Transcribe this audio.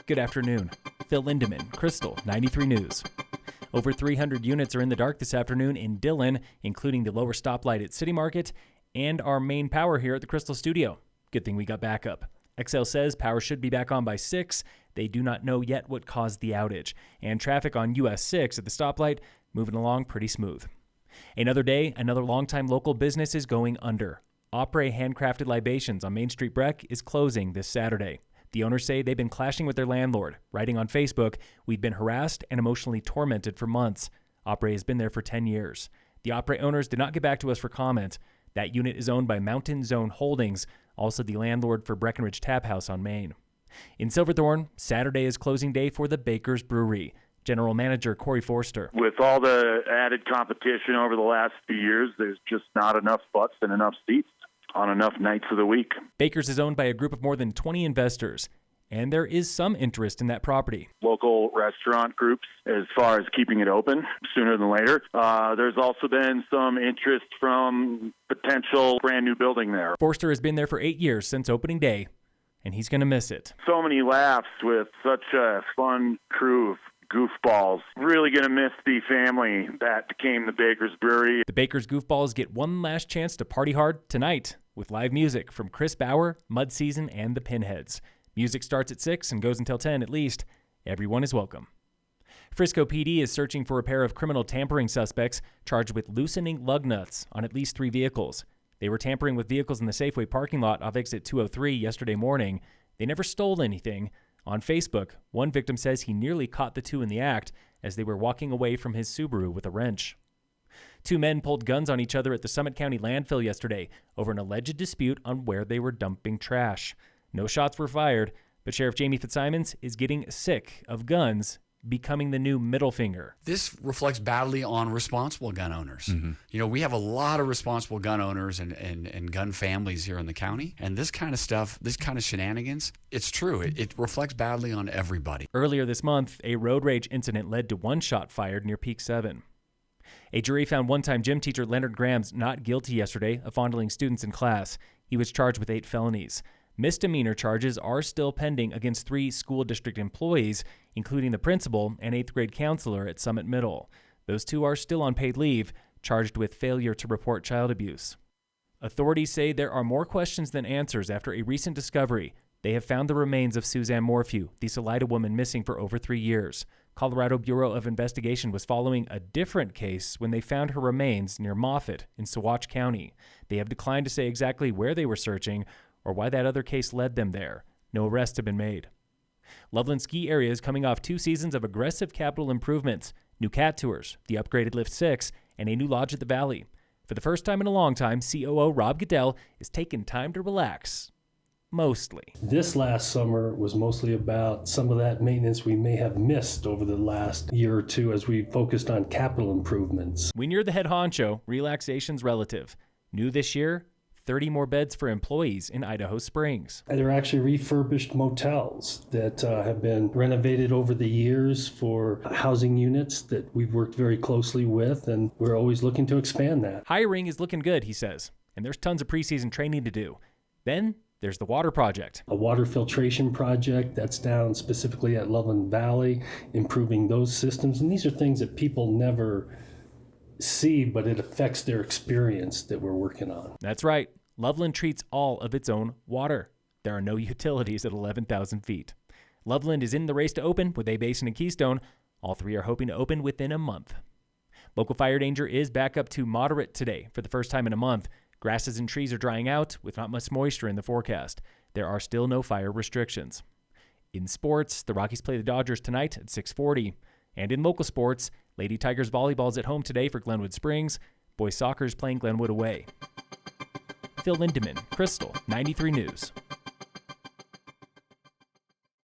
Good afternoon. Phil Lindemann, Krystal, 93 News. Over 300 units are in the dark this afternoon in Dillon, including the lower stoplight at City Market and our main power here at the Krystal studio. Good thing we got backup. Xcel says power should be back on by 6. They do not know yet what caused the outage. And traffic on US 6 at the stoplight moving along pretty smooth. Another day, another longtime local business is going under. Apres Handcrafted Libations on Main Street Breck is closing this Saturday. The owners say they've been clashing with their landlord, writing on Facebook, "We've been harassed and emotionally tormented for months." Apres has been there for 10 years. The Apres owners did not get back to us for comment. That unit is owned by Mountain Zone Holdings, also the landlord for Breckenridge Tap House on Main. In Silverthorne, Saturday is closing day for the Bakerss Brewery. General Manager Corey Forster. With all the added competition over the last few years, there's just not enough butts and enough seats on enough nights of the week. Bakerss is owned by a group of more than 20 investors, and there is some interest in that property. Local restaurant groups as far as keeping it open sooner than later. There's also been some interest from potential brand new building there. Forster has been there for 8 years since opening day, and he's going to miss it. So many laughs with such a fun crew of goofballs. Really going to miss the family that became the Bakerss Brewery. The Bakerss Goofballs get one last chance to party hard tonight with live music from Chris Bauer, Mud Season, and the Pinheads. Music starts at 6 and goes until 10 at least. Everyone is welcome. Frisco PD is searching for a pair of criminal tampering suspects charged with loosening lugnuts on at least 3 vehicles. They were tampering with vehicles in the Safeway parking lot off exit 203 yesterday morning. They never stole anything. On Facebook, one victim says he nearly caught the two in the act as they were walking away from his Subaru with a wrench. 2 men pulled guns on each other at the Summit County landfill yesterday over an alleged dispute on where they were dumping trash. No shots were fired, but Sheriff Jamie Fitzsimons is getting sick of guns becoming the new middle finger. This reflects badly on responsible gun owners. Mm-hmm. You know, we have a lot of responsible gun owners and gun families here in the county. And this kind of stuff, this kind of shenanigans, it's true. It reflects badly on everybody. Earlier this month, a road rage incident led to 1 shot fired near Peak 7. A jury found one-time gym teacher Leonard Grams not guilty yesterday of fondling students in class. He was charged with 8 felonies. Misdemeanor charges are still pending against 3 school district employees, including the principal and 8th grade counselor at Summit Middle. Those 2 are still on paid leave, charged with failure to report child abuse. Authorities say there are more questions than answers after a recent discovery. They have found the remains of Suzanne Morphew, the Salida woman missing for over 3 years. Colorado Bureau of Investigation was following a different case when they found her remains near Moffett in Saguache County. They have declined to say exactly where they were searching or why that other case led them there. No arrests have been made. Loveland Ski Area is coming off 2 seasons of aggressive capital improvements, new cat tours, the upgraded Lift 6, and a new lodge at the Valley. For the first time in a long time, COO Rob Goodell is taking time to relax. Mostly. This last summer was mostly about some of that maintenance we may have missed over the last year or 2 as we focused on capital improvements. When you're the head honcho, relaxation's relative. New this year, 30 more beds for employees in Idaho Springs. And they're actually refurbished motels that have been renovated over the years for housing units that we've worked very closely with, and we're always looking to expand that. Hiring is looking good, he says, and there's tons of preseason training to do. Then there's the water project. A water filtration project that's down specifically at Loveland Valley, improving those systems. And these are things that people never see, but it affects their experience that we're working on. That's right. Loveland treats all of its own water. There are no utilities at 11,000 feet. Loveland is in the race to open with A Basin and Keystone. All 3 are hoping to open within a month. Local fire danger is back up to moderate today for the first time in a month. Grasses and trees are drying out with not much moisture in the forecast. There are still no fire restrictions. In sports, the Rockies play the Dodgers tonight at 6:40. And in local sports, Lady Tigers volleyball is at home today for Glenwood Springs. Boys soccer is playing Glenwood away. Phil Lindemann, Krystal, 93 News.